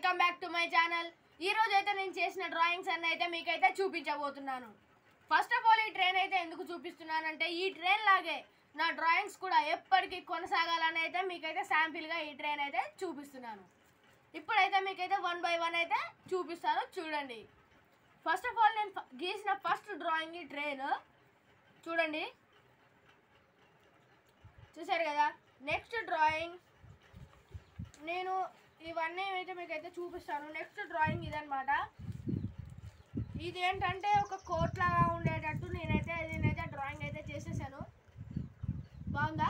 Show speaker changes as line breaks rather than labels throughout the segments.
Welcome back to my channel. ఈ రోజు అయితే నేను చేసిన డ్రాయింగ్స్ అన్ని అయితే మీకైతే చూపించబోతున్నాను. ఫస్ట్ ఆఫ్ ఆల్ ఈ ట్రైన్ అయితే ఎందుకు చూపిస్తున్నానంటే ఈ ట్రైన్ లాగే నా డ్రాయింగ్స్ కూడా ఎప్పటికీ కొనసాగాలని అయితే మీకైతే శాంపిల్గా ఈ ట్రైన్ అయితే చూపిస్తున్నాను. ఇప్పుడైతే మీకైతే 1 by 1 అయితే చూపిస్తాను, చూడండి. ఫస్ట్ ఆఫ్ ఆల్ నేను గీసిన ఫస్ట్ డ్రాయింగ్ ఈ ట్రైన్ చూడండి, చూసారు కదా. నెక్స్ట్ డ్రాయింగ్ నేను ఇవన్నీ అయితే మీకైతే చూపిస్తాను. నెక్స్ట్ డ్రాయింగ్ ఇదనమాట. ఇది ఏంటంటే ఒక కోట్ లాగా ఉండేటట్టు నేనైతే డ్రాయింగ్ అయితే చేసేసాను. బాగుందా?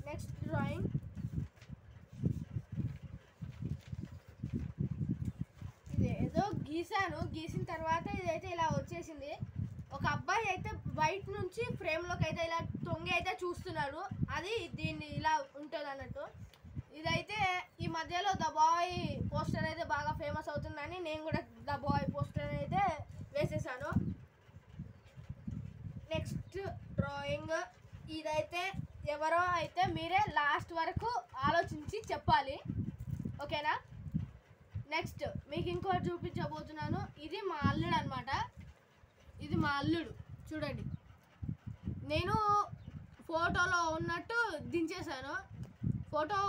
నెక్స్ట్ డ్రాయింగ్ ఇది ఏదో గీసాను, గీసిన తర్వాత ఇదైతే ఇలా వచ్చేసింది. ఒక అబ్బాయి అయితే బయట నుంచి ఫ్రేమ్లోకి అయితే ఇలా తొంగి అయితే చూస్తున్నాడు. అది దీన్ని ఇలా ఉంటుంది అన్నట్టు. ఇదైతే ఈ మధ్యలో ద బాయ్ పోస్టర్ అయితే బాగా ఫేమస్ అవుతుందని నేను కూడా ద బాయ్ పోస్టర్ అయితే వేసేసాను. నెక్స్ట్ డ్రాయింగ్ ఇదైతే ఎవరో అయితే మీరే లాస్ట్ వరకు ఆలోచించి చెప్పాలి, ఓకేనా? నెక్స్ట్ మీకు ఇంకోటి చూపించబోతున్నాను. ఇది మా అల్లుడు అనమాట. ఇది మా అల్లుడు చూడండి. నేను ఫోటోలో ఉన్నట్టు దించేశాను.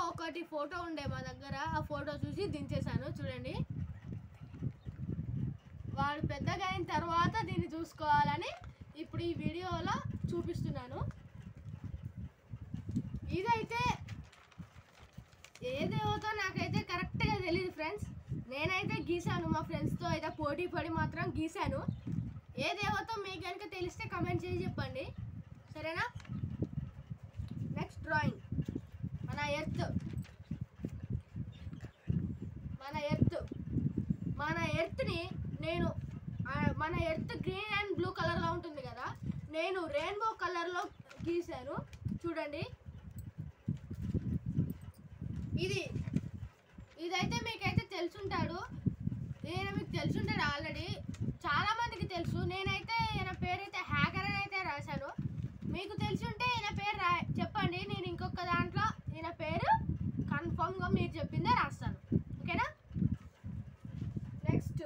ఒకటి ఫోటో ఉండే మా దగ్గర, ఆ ఫోటో చూసి దించేశాను చూడండి. వాడు పెద్దగా అయిన తర్వాత దీన్ని చూసుకోవాలని ఇప్పుడు ఈ వీడియోలో చూపిస్తున్నాను. ఇదైతే ఏ దేవతో నాకైతే కరెక్ట్గా తెలియదు ఫ్రెండ్స్. నేనైతే గీసాను, మా ఫ్రెండ్స్తో అయితే పోటీ పడి మాత్రం గీసాను. ఏ దేవతో మీకు కనుక తెలిస్తే కమెంట్ చేసి చెప్పండి, సరేనా? నెక్స్ట్ డ్రాయింగ్ మన ఎర్త్ని నేను మన ఎర్త్ గ్రీన్ అండ్ బ్లూ కలర్లో ఉంటుంది కదా, నేను రెయిన్బో కలర్లో గీసాను చూడండి. ఇదైతే మీకైతే తెలుసుంటాడు, మీకు తెలుసుంటాడు ఆల్రెడీ, చాలామందికి తెలుసు. నేనైతే ఈయన పేరైతే హ్యాకర్ అని అయితే రాశాను. మీకు తెలుసుంటే ఈయన పేరు చెప్పండి, నేను ఇంకొక దాంట్లో ఈయన పేరు కన్ఫర్మ్గా మీరు చెప్పిందే రాస్తాను, ఓకేనా? నెక్స్ట్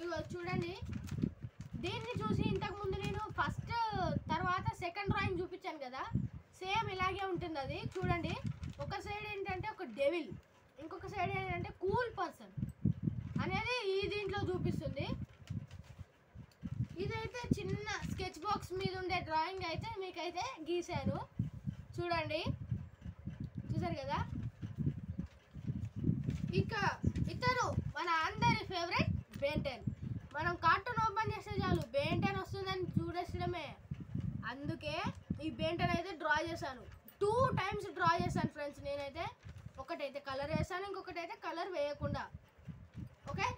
ఇగో చూడండి. దీన్ని చూసి ఇంతకుముందు నేను ఫస్ట్ తర్వాత సెకండ్ డ్రాయింగ్ చూపించాను కదా, సేమ్ ఇలాగే ఉంటుంది అది చూడండి. ఒక సైడ్ ఏంటంటే ఒక డెవిల్, ఇంకొక సైడ్ ఏంటంటే కూల్ పర్సన్ అనేది ఈ దీంట్లో చూపిస్తుంది. ఇదైతే చిన్న స్కెచ్ బాక్స్ మీద ఉండే డ్రాయింగ్ అయితే మీకైతే గీసాను చూడండి, చూసారు కదా. ఇక ఇతను మన అందరి ఫేవరెట్ బెన్ 10. మనం కార్టూన్ ఓపెన్ చేస్తే చాలు బెన్ 10 వస్తుందని చూడేసడమే. అందుకే ఈ బెన్ 10 అయితే డ్రా చేశాను. 2 times డ్రా చేశాను ఫ్రెండ్స్. నేనైతే ఒకటైతే కలర్ వేసాను, ఇంకొకటైతే కలర్ వేయకుండా, ఓకే?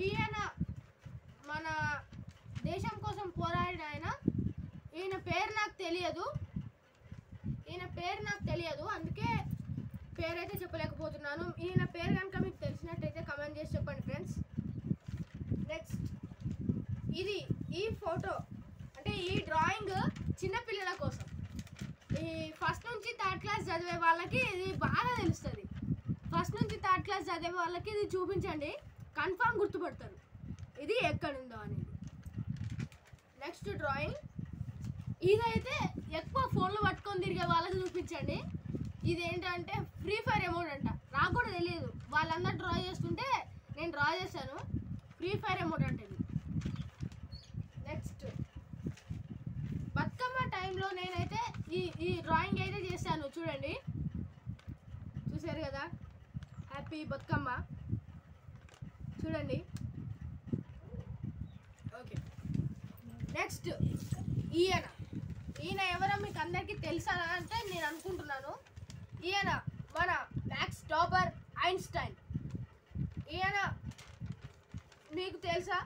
ఈయన మన దేశం కోసం పోరాడిన ఈయన పేరు నాకు తెలియదు, అందుకే పేరైతే చెప్పలేకపోతున్నాను. ఈయన పేరు కనుక మీకు తెలిసినట్టయితే కమెంట్ చేసి చెప్పండి ఫ్రెండ్స్. నెక్స్ట్ ఈ ఫోటో అంటే ఈ డ్రాయింగ్ చిన్నపిల్లల కోసం. ఈ ఫస్ట్ నుంచి 3rd class చదివే వాళ్ళకి ఇది బాగా తెలుస్తుంది. ఫస్ట్ నుంచి 3rd class చదివే వాళ్ళకి ఇది చూపించండి, కన్ఫామ్ గుర్తుపడతారు ఇది ఎక్కడుందో అనేది. నెక్స్ట్ డ్రాయింగ్ ఇదైతే ఎక్కువ ఫోన్లు పట్టుకొని తిరిగే వాళ్ళకి చూపించండి. ఇదేంటంటే ఫ్రీ ఫైర్ అమౌంట్ అంట, నాకు కూడా తెలియదు. వాళ్ళందరూ డ్రా చేస్తుంటే నేను డ్రా చేశాను. ఫ్రీ ఫైర్ అమౌంట్ అంటే ఇది. నెక్స్ట్ బతుకమ్మ టైంలో నేనైతే ఈ డ్రాయింగ్ అయితే చేశాను చూడండి, చూసారు కదా. హ్యాపీ బతుకమ్మ చూడండి, ఓకే. నెక్స్ట్ ఈయన ఎవరో మీకు అందరికీ తెలుసా అంటే నేను అనుకుంటున్నాను. ఈయన మన మ్యాథ్స్ టాపర్ ఐన్స్టైన్. ఈయన మీకు తెలుసా?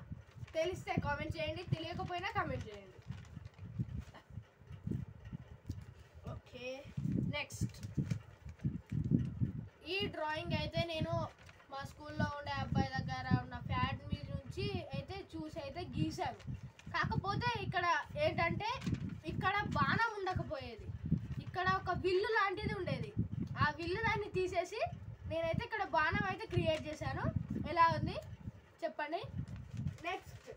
తెలిస్తే కామెంట్ చేయండి, తెలియకపోయినా కామెంట్ చేయండి, ఓకే. నెక్స్ట్ ఈ డ్రాయింగ్ అయితే నేను మా స్కూల్లో ఉండే అబ్బాయి దగ్గర ఉన్న ఫ్యాట్ మీద నుంచి అయితే చూసి అయితే గీసాను. కాకపోతే ఇక్కడ ఏంటంటే ఇక్కడ బాణం ఉండకపోయేది, ఇక్కడ ఒక విల్లు లాంటిది ఉండేది. ఆ విల్లు క్రియేట్ చేశాను. ఎలా ఉంది చెప్పండి. నెక్స్ట్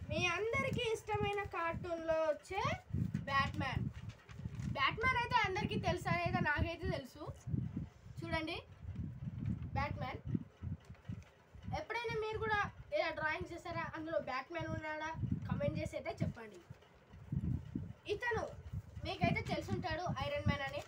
మీ అందరికీ ఇష్టమైన కార్టూన్లో వచ్చే బ్యాట్మ్యాన్. బ్యాట్మ్యాన్ అయితే అందరికీ తెలుసు అనేది నాకైతే తెలుసు. చూడండి బ్యాట్మ్యాన్. ఎప్పుడైనా మీరు కూడా ఇలా డ్రాయింగ్ చేస్తారా? అందులో బ్యాట్మ్యాన్ ఉన్నాడా? కమెంట్ చేసి అయితే చెప్పండి. ఇతను మీకైతే తెలుసుంటాడు ఐరన్ మ్యాన్ అని.